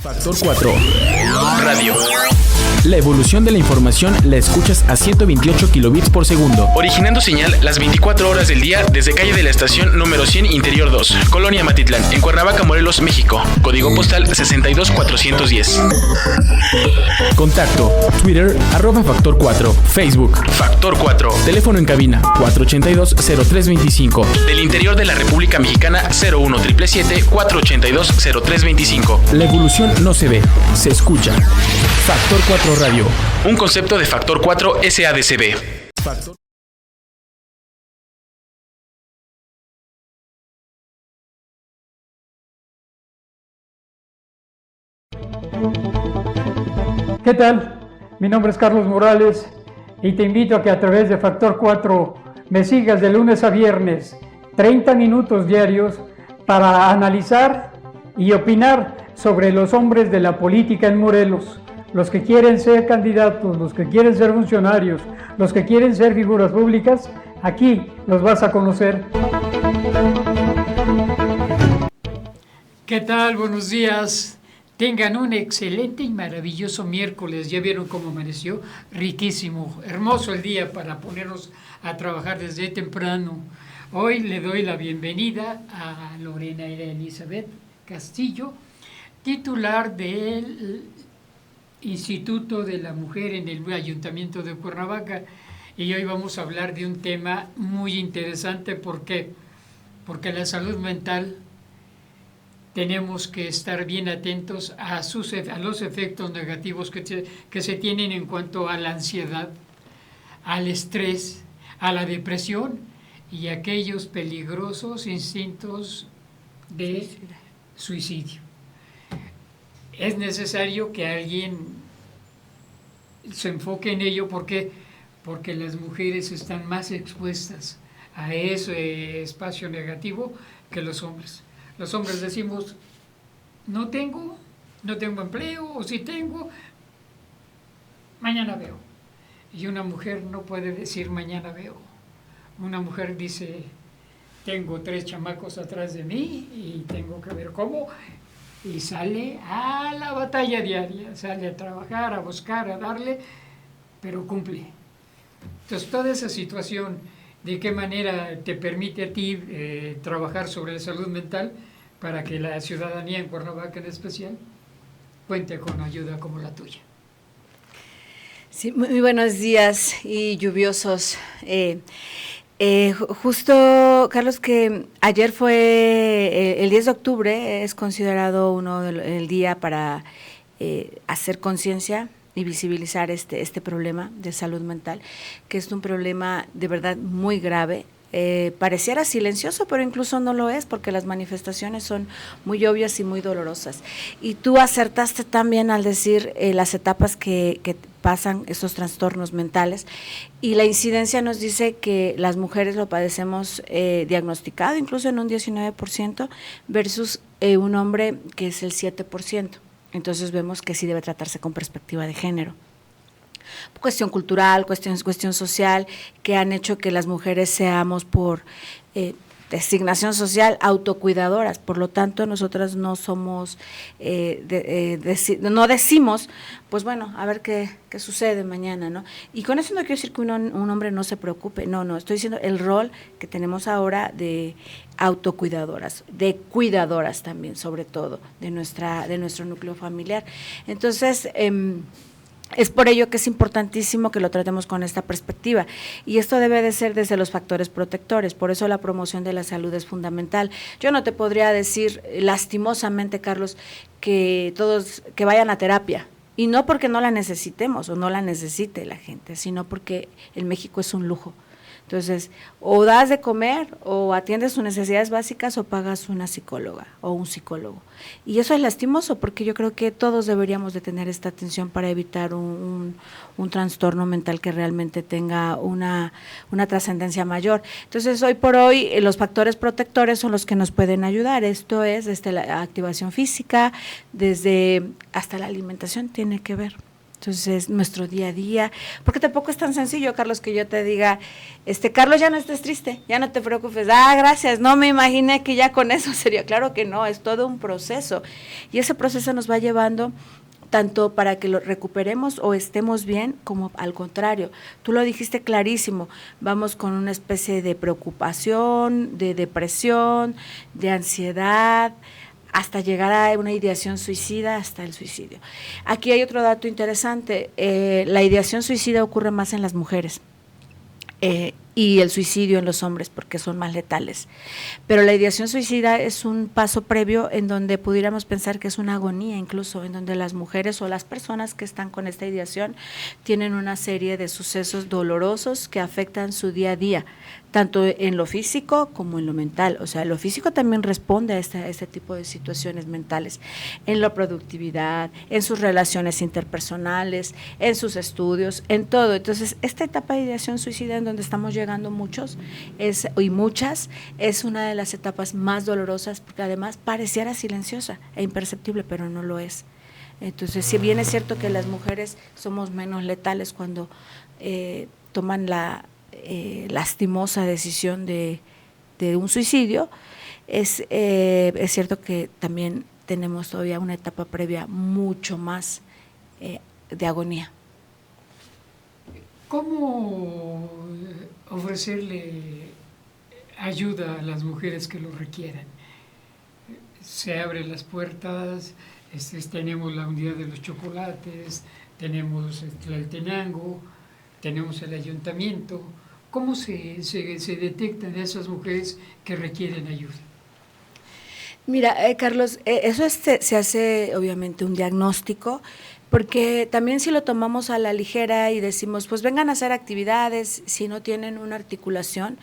Factor 4 Radio. La evolución de la información la escuchas a 128 kilobits por segundo, originando señal las 24 horas del día desde calle de la estación número 100 Interior 2, Colonia Matitlán, en Cuernavaca, Morelos, México. Código postal 62410. Contacto: Twitter @Factor 4, Facebook Factor 4, teléfono en cabina 482-0325. Del interior de la República Mexicana 01-777-482-0325. La evolución no se ve, se escucha. Factor 4 Radio, un concepto de Factor 4 SADCB. Factor. ¿Qué tal? Mi nombre es Carlos Morales y te invito a que a través de Factor 4 me sigas de lunes a viernes, 30 minutos diarios para analizar y opinar sobre los hombres de la política en Morelos, los que quieren ser candidatos, los que quieren ser funcionarios, los que quieren ser figuras públicas. Aquí los vas a conocer. ¿Qué tal? Buenos días. Tengan un excelente y maravilloso miércoles. ¿Ya vieron cómo amaneció? Riquísimo, hermoso el día para ponernos a trabajar desde temprano. Hoy le doy la bienvenida a Lorena Elizabeth Castillo, titular del Instituto de la Mujer en el Ayuntamiento de Cuernavaca. Y hoy vamos a hablar de un tema muy interesante. ¿Por qué? Porque la salud mental tenemos que estar bien atentos a los efectos negativos que se tienen en cuanto a la ansiedad, al estrés, a la depresión y aquellos peligrosos instintos de suicidio. Es necesario que alguien se enfoque en ello porque las mujeres están más expuestas a ese espacio negativo que los hombres. Los hombres decimos, no tengo empleo, o si tengo, mañana veo. Y una mujer no puede decir mañana veo. Una mujer dice, tengo 3 chamacos atrás de mí y tengo que ver cómo. Y sale a la batalla diaria, sale a trabajar, a buscar, a darle, pero cumple. Entonces, toda esa situación, de qué manera te permite a ti trabajar sobre la salud mental para que la ciudadanía en Cuernavaca en especial cuente con ayuda como la tuya. Sí, muy buenos días y lluviosos. Justo, Carlos, que ayer fue el 10 de octubre, es considerado el día para hacer conciencia y visibilizar este problema de salud mental, que es un problema de verdad muy grave. Pareciera silencioso, pero incluso no lo es, porque las manifestaciones son muy obvias y muy dolorosas. Y tú acertaste también al decir las etapas que pasan estos trastornos mentales, y la incidencia nos dice que las mujeres lo padecemos diagnosticado incluso en un 19% versus un hombre que es el 7%. Entonces vemos que sí debe tratarse con perspectiva de género. Cuestión cultural, cuestión social, que han hecho que las mujeres seamos por designación social autocuidadoras. Por lo tanto, nosotras no somos, no decimos, pues bueno, a ver qué sucede mañana, ¿no? Y con eso no quiero decir que un hombre no se preocupe, no, estoy diciendo el rol que tenemos ahora de autocuidadoras, de cuidadoras también, sobre todo, de nuestro núcleo familiar. Entonces, es por ello que es importantísimo que lo tratemos con esta perspectiva, y esto debe de ser desde los factores protectores. Por eso la promoción de la salud es fundamental. Yo no te podría decir lastimosamente, Carlos, que todos que vayan a terapia, y no porque no la necesitemos o no la necesite la gente, sino porque en México es un lujo. Entonces, o das de comer, o atiendes sus necesidades básicas, o pagas una psicóloga o un psicólogo. Y eso es lastimoso, porque yo creo que todos deberíamos de tener esta atención para evitar un trastorno mental que realmente tenga una trascendencia mayor. Entonces, hoy por hoy, los factores protectores son los que nos pueden ayudar. Esto es desde la activación física, hasta la alimentación tiene que ver. Entonces, nuestro día a día, porque tampoco es tan sencillo, Carlos, que yo te diga, Carlos, ya no estés triste, ya no te preocupes, gracias, no me imaginé que ya con eso sería, claro que no, es todo un proceso, y ese proceso nos va llevando tanto para que lo recuperemos o estemos bien, como al contrario. Tú lo dijiste clarísimo, vamos con una especie de preocupación, de depresión, de ansiedad, hasta llegar a una ideación suicida, hasta el suicidio. Aquí hay otro dato interesante, la ideación suicida ocurre más en las mujeres, y el suicidio en los hombres, porque son más letales. Pero la ideación suicida es un paso previo en donde pudiéramos pensar que es una agonía, incluso en donde las mujeres o las personas que están con esta ideación tienen una serie de sucesos dolorosos que afectan su día a día, tanto en lo físico como en lo mental. O sea, lo físico también responde a este tipo de situaciones mentales, en la productividad, en sus relaciones interpersonales, en sus estudios, en todo. Entonces, esta etapa de ideación suicida en donde estamos llegando muchos y muchas, es una de las etapas más dolorosas, porque además pareciera silenciosa e imperceptible, pero no lo es. Entonces, si bien es cierto que las mujeres somos menos letales cuando toman la lastimosa decisión de un suicidio, es cierto que también tenemos todavía una etapa previa mucho más de agonía. ¿Cómo ofrecerle ayuda a las mujeres que lo requieran? Se abren las puertas, tenemos la unidad de los chocolates, tenemos el Tenango, tenemos el ayuntamiento. ¿Cómo se detectan esas mujeres que requieren ayuda? Mira, Carlos, eso se hace obviamente un diagnóstico, porque también si lo tomamos a la ligera y decimos, pues vengan a hacer actividades, si no tienen una articulación,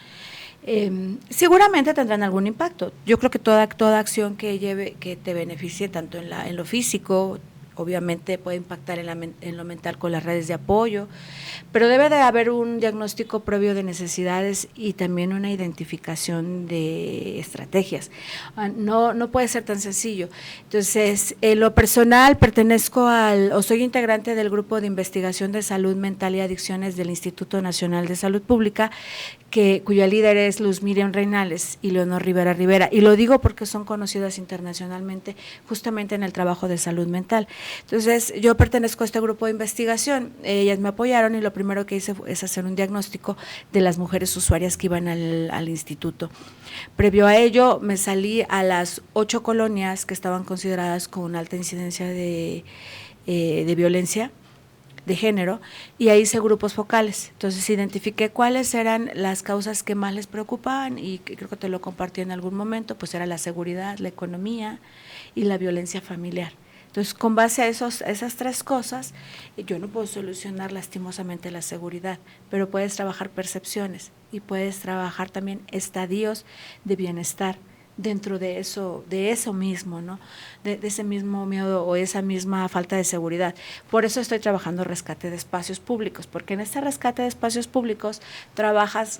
seguramente tendrán algún impacto. Yo creo que toda acción que te beneficie tanto en lo físico, obviamente puede impactar en lo mental con las redes de apoyo, pero debe de haber un diagnóstico previo de necesidades y también una identificación de estrategias. No puede ser tan sencillo. Entonces, en lo personal pertenezco soy integrante del grupo de investigación de salud mental y adicciones del Instituto Nacional de Salud Pública, cuya líder es Luz Miriam Reinales y Leonor Rivera, y lo digo porque son conocidas internacionalmente justamente en el trabajo de salud mental. Entonces, yo pertenezco a este grupo de investigación, ellas me apoyaron y lo primero que hice es hacer un diagnóstico de las mujeres usuarias que iban al instituto. Previo a ello, me salí a las 8 colonias que estaban consideradas con alta incidencia de violencia de género, y ahí hice grupos focales. Entonces identifiqué cuáles eran las causas que más les preocupaban, y creo que te lo compartí en algún momento, pues era la seguridad, la economía y la violencia familiar. Entonces, con base a esas tres cosas, yo no puedo solucionar lastimosamente la seguridad, pero puedes trabajar percepciones y puedes trabajar también estadios de bienestar dentro de eso mismo, ¿no? De ese mismo miedo o esa misma falta de seguridad. Por eso estoy trabajando rescate de espacios públicos, porque en este rescate de espacios públicos trabajas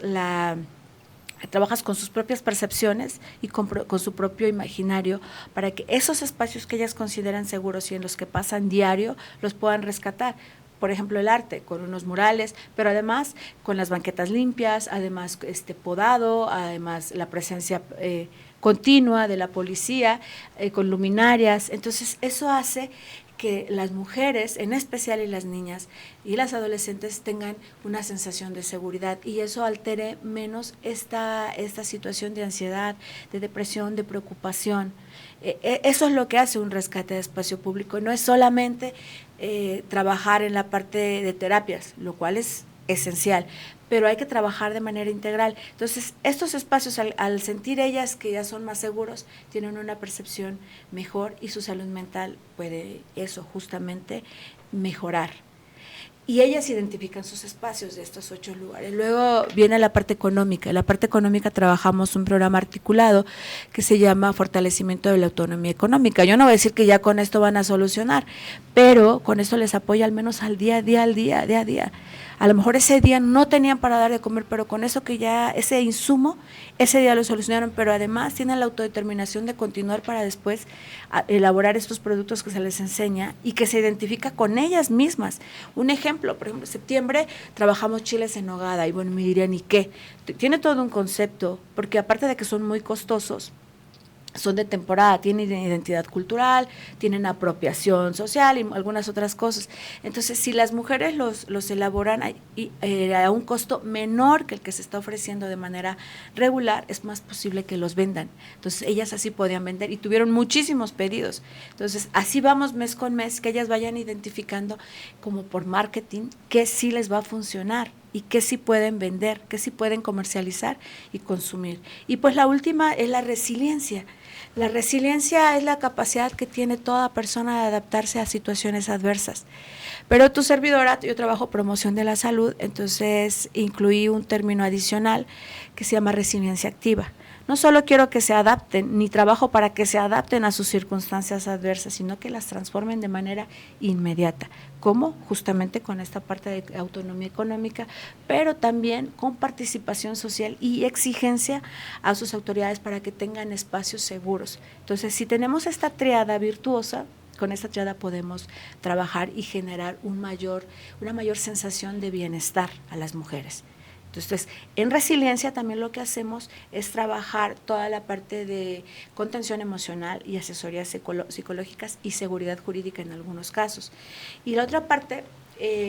con sus propias percepciones y con su propio imaginario, para que esos espacios que ellas consideran seguros y en los que pasan diario los puedan rescatar. Por ejemplo, el arte, con unos murales, pero además con las banquetas limpias, además podado, además la presencia continua de la policía, con luminarias. Entonces, eso hace que las mujeres, en especial, y las niñas y las adolescentes tengan una sensación de seguridad, y eso altere menos esta situación de ansiedad, de depresión, de preocupación. Eso es lo que hace un rescate de espacio público. No es solamente trabajar en la parte de terapias, lo cual es esencial, pero hay que trabajar de manera integral. Entonces, estos espacios, al sentir ellas que ya son más seguros, tienen una percepción mejor y su salud mental puede justamente mejorar. y ellas identifican sus espacios de estos 8 lugares. Luego viene la parte económica. En la parte económica trabajamos un programa articulado que se llama Fortalecimiento de la Autonomía Económica. Yo no voy a decir que ya con esto van a solucionar, pero con esto les apoya al menos al día a día. A lo mejor ese día no tenían para dar de comer, pero con eso que ya, ese insumo, ese día lo solucionaron, pero además tienen la autodeterminación de continuar para después elaborar estos productos que se les enseña y que se identifica con ellas mismas. Un ejemplo, por ejemplo, en septiembre trabajamos chiles en nogada, y bueno, me dirían, ¿y qué? Tiene todo un concepto, porque aparte de que son muy costosos, son de temporada, tienen identidad cultural, tienen apropiación social y algunas otras cosas. Entonces, si las mujeres los elaboran a un costo menor que el que se está ofreciendo de manera regular, es más posible que los vendan. Entonces, ellas así podían vender y tuvieron muchísimos pedidos. Entonces, así vamos mes con mes, que ellas vayan identificando como por marketing qué sí les va a funcionar y qué sí pueden vender, qué sí pueden comercializar y consumir. Y pues la última es la resiliencia. La resiliencia es la capacidad que tiene toda persona de adaptarse a situaciones adversas. Pero tu servidora, yo trabajo promoción de la salud, entonces incluí un término adicional que se llama resiliencia activa. No solo quiero que se adapten, ni trabajo para que se adapten a sus circunstancias adversas, sino que las transformen de manera inmediata. ¿Cómo? Justamente con esta parte de autonomía económica, pero también con participación social y exigencia a sus autoridades para que tengan espacios seguros. Entonces, si tenemos esta triada virtuosa, con esta triada podemos trabajar y generar una mayor sensación de bienestar a las mujeres. Entonces, en resiliencia también lo que hacemos es trabajar toda la parte de contención emocional y asesorías psicológicas y seguridad jurídica en algunos casos. Y la otra parte,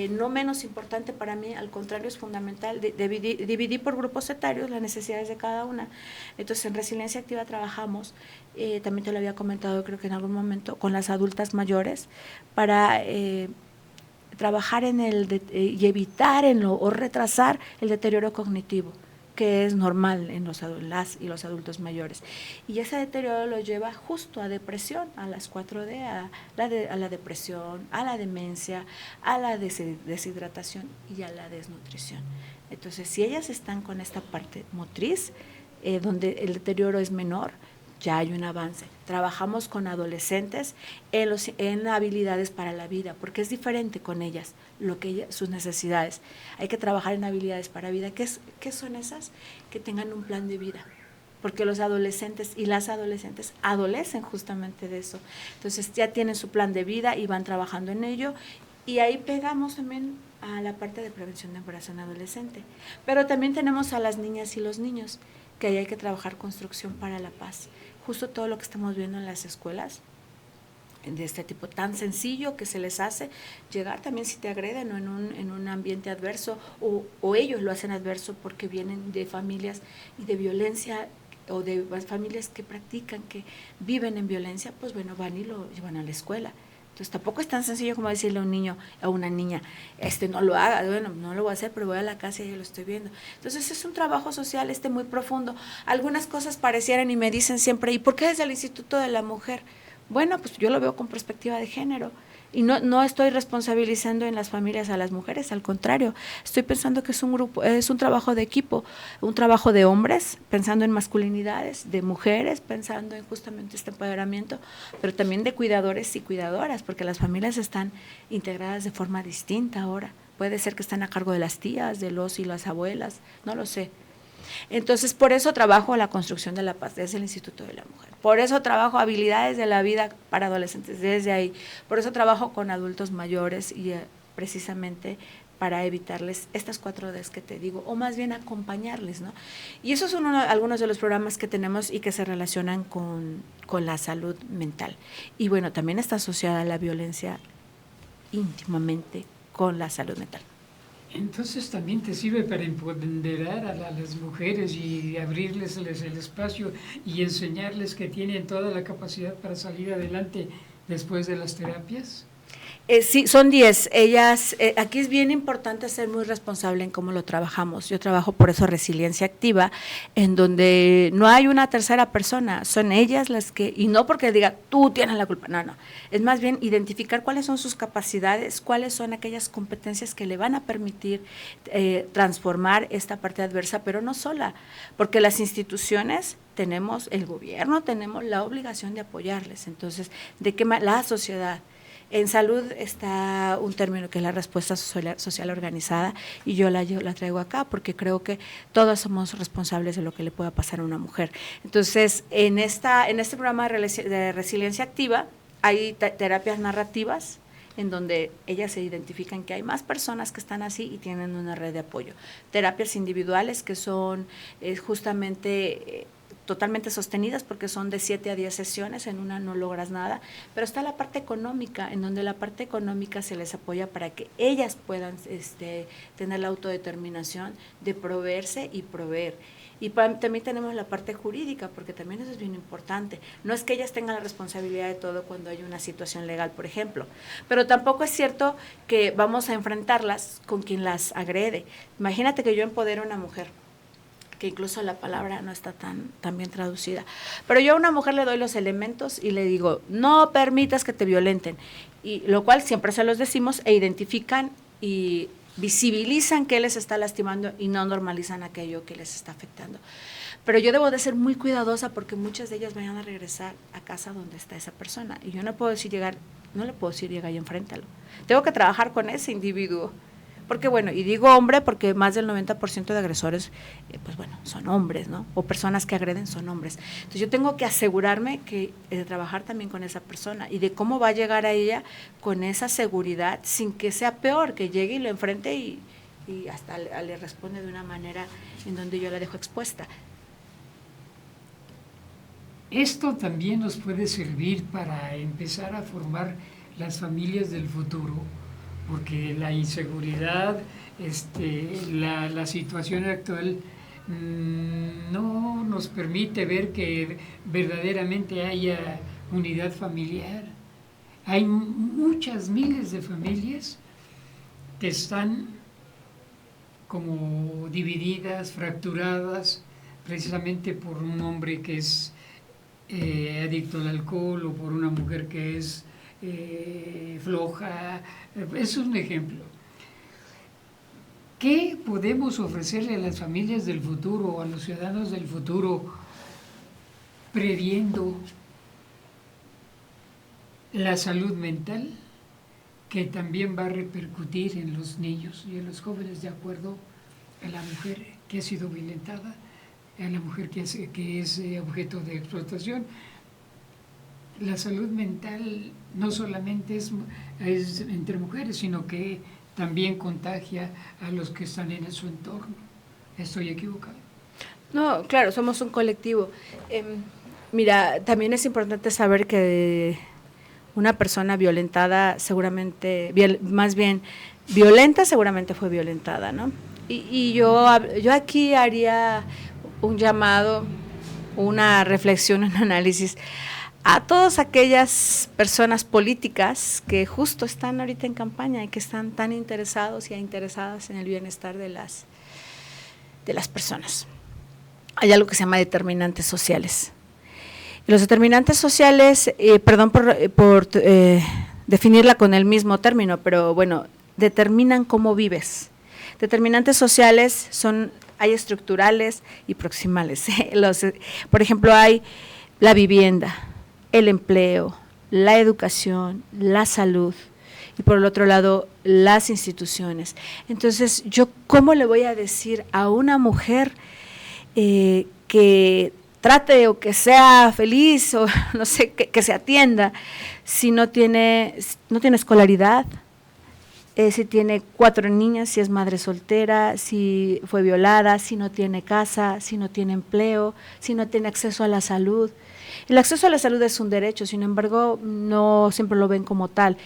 no menos importante para mí, al contrario, es fundamental, dividir por grupos etarios las necesidades de cada una. Entonces, en resiliencia activa trabajamos, también te lo había comentado creo que en algún momento, con las adultas mayores para trabajar en y evitar o retrasar el deterioro cognitivo, que es normal en las y los adultos mayores. Y ese deterioro lo lleva justo a depresión, a las 4D, a la depresión, a la demencia, a la deshidratación y a la desnutrición. Entonces, si ellas están con esta parte motriz, donde el deterioro es menor, ya hay un avance. Trabajamos con adolescentes en habilidades para la vida, porque es diferente con ellas, sus necesidades. Hay que trabajar en habilidades para vida. ¿Qué son esas? Que tengan un plan de vida, porque los adolescentes y las adolescentes adolecen justamente de eso. Entonces ya tienen su plan de vida y van trabajando en ello, y ahí pegamos también a la parte de prevención de embarazo en adolescente. Pero también tenemos a las niñas y los niños, que ahí hay que trabajar construcción para la paz. Justo todo lo que estamos viendo en las escuelas, de este tipo tan sencillo que se les hace llegar también si te agreden o en un ambiente adverso, o ellos lo hacen adverso porque vienen de familias y de violencia, o de familias que practican, que viven en violencia, pues bueno, van y lo llevan a la escuela. Entonces tampoco es tan sencillo como decirle a un niño, a una niña, no lo haga, bueno, no lo voy a hacer, pero voy a la casa y ya lo estoy viendo. Entonces es un trabajo social muy profundo. Algunas cosas parecieran y me dicen siempre, ¿y por qué desde el Instituto de la Mujer? Bueno, pues yo lo veo con perspectiva de género. Y no estoy responsabilizando en las familias a las mujeres, al contrario, estoy pensando que es un trabajo de equipo, un trabajo de hombres, pensando en masculinidades, de mujeres, pensando en justamente este empoderamiento, pero también de cuidadores y cuidadoras, porque las familias están integradas de forma distinta ahora. Puede ser que están a cargo de las tías, de los y las abuelas, no lo sé. Entonces, por eso trabajo la construcción de la paz desde el Instituto de la Mujer. Por eso trabajo habilidades de la vida para adolescentes desde ahí. Por eso trabajo con adultos mayores y precisamente para evitarles estas 4Ds que te digo, o más bien acompañarles, ¿no? Y esos son algunos de los programas que tenemos y que se relacionan con la salud mental. Y bueno, también está asociada la violencia íntimamente con la salud mental. Entonces también te sirve para empoderar a las mujeres y abrirles el espacio y enseñarles que tienen toda la capacidad para salir adelante después de las terapias. Sí, son 10. Ellas, aquí es bien importante ser muy responsable en cómo lo trabajamos. Yo trabajo por eso resiliencia activa, en donde no hay una tercera persona, son ellas las que, y no porque diga, tú tienes la culpa, no, es más bien identificar cuáles son sus capacidades, cuáles son aquellas competencias que le van a permitir transformar esta parte adversa, pero no sola, porque las instituciones tenemos, el gobierno, tenemos la obligación de apoyarles. Entonces, ¿de qué manera? La sociedad. En salud está un término que es la respuesta social organizada, y yo la traigo acá porque creo que todos somos responsables de lo que le pueda pasar a una mujer. Entonces, en este programa de resiliencia activa hay terapias narrativas en donde ellas se identifican que hay más personas que están así y tienen una red de apoyo. Terapias individuales que son justamente totalmente sostenidas porque son de 7 a 10 sesiones, en una no logras nada, pero está la parte económica, en donde la parte económica se les apoya para que ellas puedan tener la autodeterminación de proveerse y proveer. Y también tenemos la parte jurídica, porque también eso es bien importante. No es que ellas tengan la responsabilidad de todo cuando hay una situación legal, por ejemplo, pero tampoco es cierto que vamos a enfrentarlas con quien las agrede. Imagínate que yo empodero a una mujer, que incluso la palabra no está tan bien traducida, pero yo a una mujer le doy los elementos y le digo, no permitas que te violenten, y lo cual siempre se los decimos, e identifican y visibilizan que les está lastimando y no normalizan aquello que les está afectando. Pero yo debo de ser muy cuidadosa porque muchas de ellas vayan a regresar a casa donde está esa persona, y yo no le puedo decir llega y enfréntalo. Tengo que trabajar con ese individuo. Porque bueno, y digo hombre porque más del 90% de agresores, pues bueno, son hombres, ¿no? O personas que agreden son hombres. Entonces yo tengo que asegurarme de trabajar también con esa persona y de cómo va a llegar a ella con esa seguridad sin que sea peor, que llegue y lo enfrente y hasta le responde de una manera en donde yo la dejo expuesta. Esto también nos puede servir para empezar a formar las familias del futuro, porque la inseguridad, la situación actual no nos permite ver que verdaderamente haya unidad familiar. Hay muchas miles de familias que están como divididas, fracturadas, precisamente por un hombre que es adicto al alcohol o por una mujer que es floja. Es un ejemplo. ¿Qué podemos ofrecerle a las familias del futuro o a los ciudadanos del futuro previendo la salud mental, que también va a repercutir en los niños y en los jóvenes, de acuerdo a la mujer que ha sido violentada, a la mujer que es objeto de explotación? La salud mental no solamente es entre mujeres, sino que también contagia a los que están en su entorno. ¿Estoy equivocado? No, claro, somos un colectivo. Mira, también es importante saber que una persona violentada seguramente, más bien violenta seguramente fue violentada, ¿no? Y yo aquí haría un llamado, una reflexión, un análisis a todas aquellas personas políticas que justo están ahorita en campaña y que están tan interesados y interesadas en el bienestar de las personas. Hay algo que se llama determinantes sociales. Y los determinantes sociales, perdón por definirla con el mismo término, pero bueno, determinan cómo vives. Determinantes sociales hay estructurales y proximales. Por ejemplo, hay la vivienda, el empleo, la educación, la salud, y por el otro lado, las instituciones. Entonces, ¿yo cómo le voy a decir a una mujer que trate o que sea feliz o no sé, que se atienda si no tiene escolaridad, si tiene 4 niñas, si es madre soltera, si fue violada, si no tiene casa, si no tiene empleo, si no tiene acceso a la salud? El acceso a la salud es un derecho, sin embargo, no siempre lo ven como tal.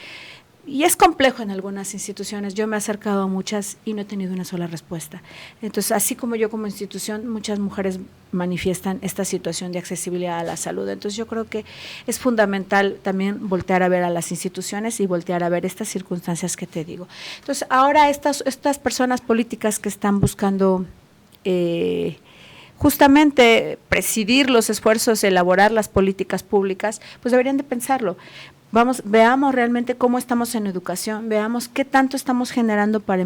y es complejo en algunas instituciones. Yo me he acercado a muchas y no he tenido una sola respuesta. Entonces, así como yo como institución, muchas mujeres manifiestan esta situación de accesibilidad a la salud. Entonces, yo creo que es fundamental también voltear a ver a las instituciones y voltear a ver estas circunstancias que te digo. Entonces, ahora estas personas políticas que están buscando justamente presidir los esfuerzos, elaborar las políticas públicas, pues deberían de pensarlo. Veamos realmente cómo estamos en educación, veamos qué tanto estamos generando para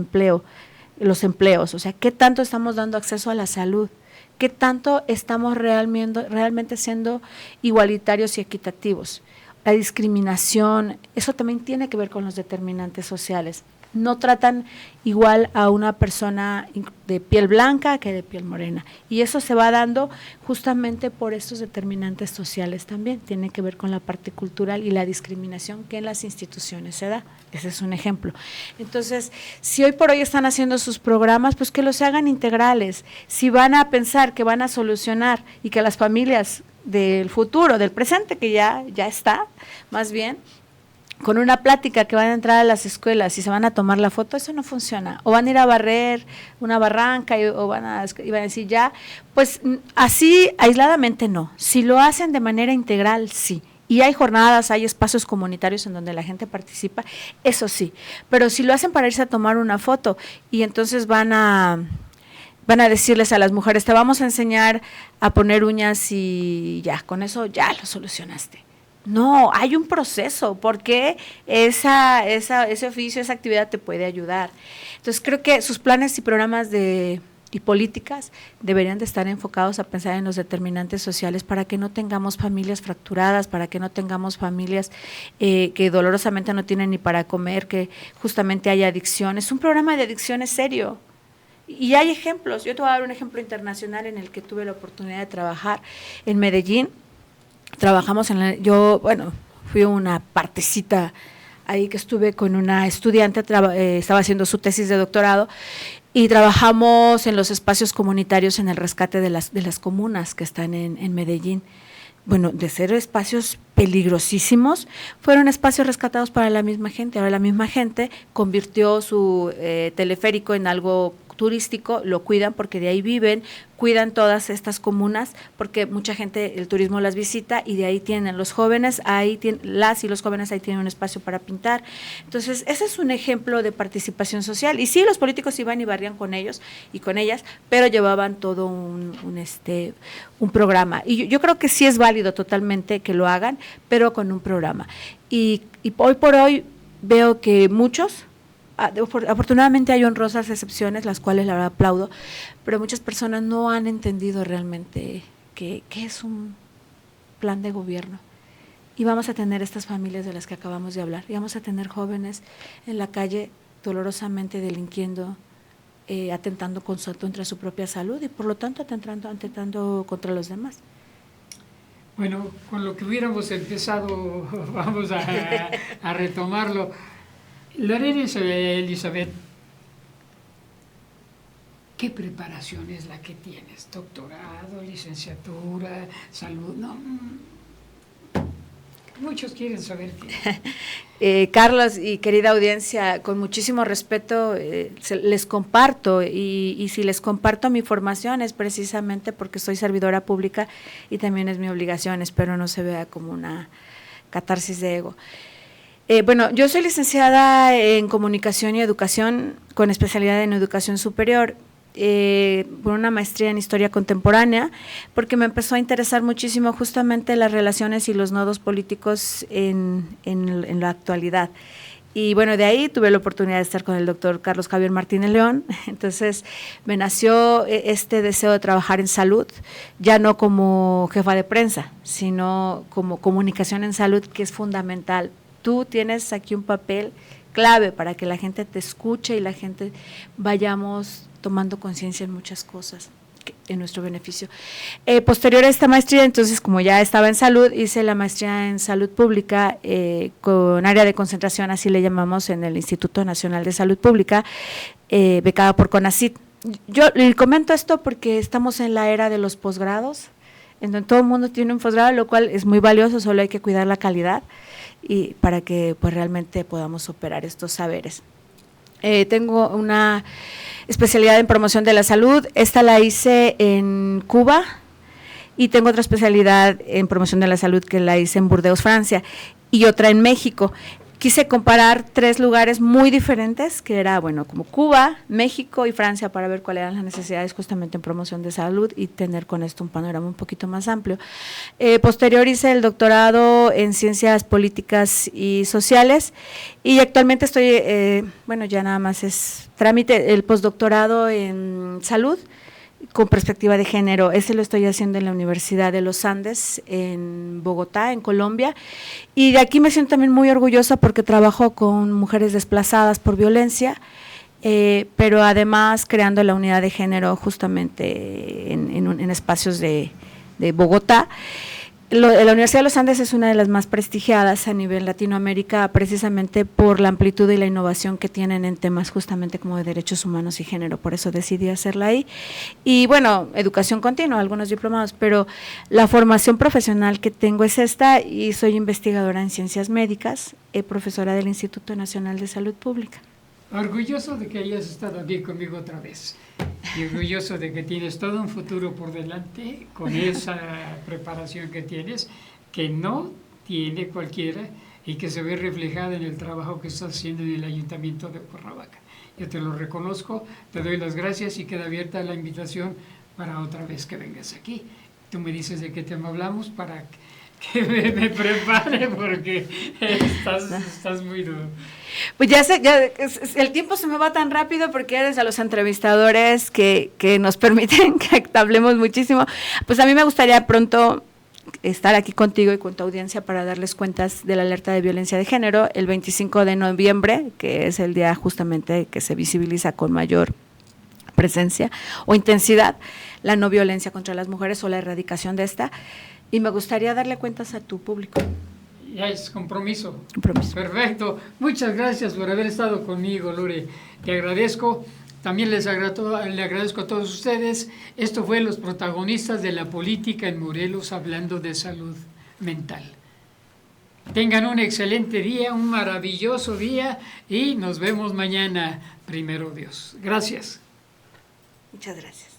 los empleos, o sea, qué tanto estamos dando acceso a la salud, qué tanto estamos realmente siendo igualitarios y equitativos. La discriminación, eso también tiene que ver con los determinantes sociales. No tratan igual a una persona de piel blanca que de piel morena. Y eso se va dando justamente por estos determinantes sociales también. Tiene que ver con la parte cultural y la discriminación que en las instituciones se da. Ese es un ejemplo. Entonces, si hoy por hoy están haciendo sus programas, pues que los hagan integrales. Si van a pensar que van a solucionar y que las familias del futuro, del presente, que ya está, más bien, con una plática que van a entrar a las escuelas y se van a tomar la foto, eso no funciona. O van a ir a barrer una barranca y van a decir ya, pues así aisladamente no. Si lo hacen de manera integral, sí. Y hay jornadas, hay espacios comunitarios en donde la gente participa, eso sí. Pero si lo hacen para irse a tomar una foto y entonces van a decirles a las mujeres, te vamos a enseñar a poner uñas y ya, con eso ya lo solucionaste. No, hay un proceso, porque ese oficio, esa actividad te puede ayudar. Entonces, creo que sus planes y programas y políticas deberían de estar enfocados a pensar en los determinantes sociales para que no tengamos familias fracturadas, para que no tengamos familias que dolorosamente no tienen ni para comer, que justamente haya adicciones. Un programa de adicciones serio. Y hay ejemplos. Yo te voy a dar un ejemplo internacional en el que tuve la oportunidad de trabajar en Medellín. Trabajamos fui una partecita ahí que estuve con una estudiante, estaba haciendo su tesis de doctorado y trabajamos en los espacios comunitarios en el rescate de las comunas que están en Medellín. Bueno, de ser espacios peligrosísimos, fueron espacios rescatados para la misma gente. Ahora la misma gente convirtió su teleférico en algo turístico, lo cuidan porque de ahí viven, cuidan todas estas comunas porque mucha gente, el turismo las visita y de ahí tienen los jóvenes, las y los jóvenes ahí tienen un espacio para pintar. Entonces, ese es un ejemplo de participación social. Y sí, los políticos iban y barrían con ellos y con ellas, pero llevaban todo un programa. Y yo creo que sí es válido totalmente que lo hagan, pero con un programa. Y hoy por hoy veo que muchos, afortunadamente hay honrosas excepciones, las cuales la verdad aplaudo, pero muchas personas no han entendido realmente qué es un plan de gobierno. Y vamos a tener estas familias de las que acabamos de hablar, y vamos a tener jóvenes en la calle dolorosamente delinquiendo, atentando contra su propia salud y por lo tanto atentando contra los demás. Bueno, con lo que hubiéramos empezado, vamos a retomarlo. Lorena Elizabeth, ¿qué preparación es la que tienes? ¿Doctorado, licenciatura, salud? No, muchos quieren saber qué. Carlos y querida audiencia, con muchísimo respeto les comparto y si les comparto mi formación es precisamente porque soy servidora pública y también es mi obligación, espero no se vea como una catarsis de ego. Bueno, yo soy licenciada en Comunicación y Educación con especialidad en Educación Superior, por una maestría en Historia Contemporánea, porque me empezó a interesar muchísimo justamente las relaciones y los nodos políticos en la actualidad. Y bueno, de ahí tuve la oportunidad de estar con el doctor Carlos Javier Martínez León, entonces me nació este deseo de trabajar en salud, ya no como jefa de prensa, sino como comunicación en salud, que es fundamental. Tú tienes aquí un papel clave para que la gente te escuche y la gente vayamos tomando conciencia en muchas cosas en nuestro beneficio. Posterior a esta maestría, entonces, como ya estaba en salud, hice la maestría en salud pública con área de concentración, así le llamamos, en el Instituto Nacional de Salud Pública, becada por CONACYT. Yo le comento esto porque estamos en la era de los posgrados, en donde todo el mundo tiene un posgrado, lo cual es muy valioso, solo hay que cuidar la calidad. y para que pues realmente podamos operar estos saberes. Tengo una especialidad en promoción de la salud, esta la hice en Cuba, y tengo otra especialidad en promoción de la salud que la hice en Burdeos, Francia, y otra en México. Quise comparar 3 lugares muy diferentes, que era, bueno, como Cuba, México y Francia, para ver cuáles eran las necesidades justamente en promoción de salud y tener con esto un panorama un poquito más amplio. Posterior hice el doctorado en Ciencias Políticas y Sociales, y actualmente estoy, bueno, ya nada más es trámite, el postdoctorado en Salud, con perspectiva de género. Ese lo estoy haciendo en la Universidad de los Andes, en Bogotá, en Colombia, y de aquí me siento también muy orgullosa porque trabajo con mujeres desplazadas por violencia, pero además creando la unidad de género justamente en espacios de Bogotá. La Universidad de los Andes es una de las más prestigiadas a nivel Latinoamérica, precisamente por la amplitud y la innovación que tienen en temas justamente como de derechos humanos y género, por eso decidí hacerla ahí. Y bueno, educación continua, algunos diplomados, pero la formación profesional que tengo es esta, y soy investigadora en ciencias médicas, profesora del Instituto Nacional de Salud Pública. Orgulloso de que hayas estado aquí conmigo otra vez, y orgulloso de que tienes todo un futuro por delante con esa preparación que tienes, que no tiene cualquiera y que se ve reflejada en el trabajo que estás haciendo en el Ayuntamiento de Cuernavaca. Yo te lo reconozco, te doy las gracias y queda abierta la invitación para otra vez que vengas aquí. Tú me dices de qué tema hablamos para que me prepare, porque estás muy duro. Pues el tiempo se me va tan rápido porque eres a los entrevistadores que nos permiten que hablemos muchísimo. Pues a mí me gustaría pronto estar aquí contigo y con tu audiencia para darles cuentas de la alerta de violencia de género el 25 de noviembre, que es el día justamente que se visibiliza con mayor presencia o intensidad la no violencia contra las mujeres o la erradicación de esta, y me gustaría darle cuentas a tu público. Ya es compromiso. Compromiso. Perfecto. Muchas gracias por haber estado conmigo, Lore. Te agradezco. También le agradezco a todos ustedes. Esto fue Los Protagonistas de la Política en Morelos, hablando de salud mental. Tengan un excelente día, un maravilloso día, y nos vemos mañana, primero Dios. Gracias. Muchas gracias.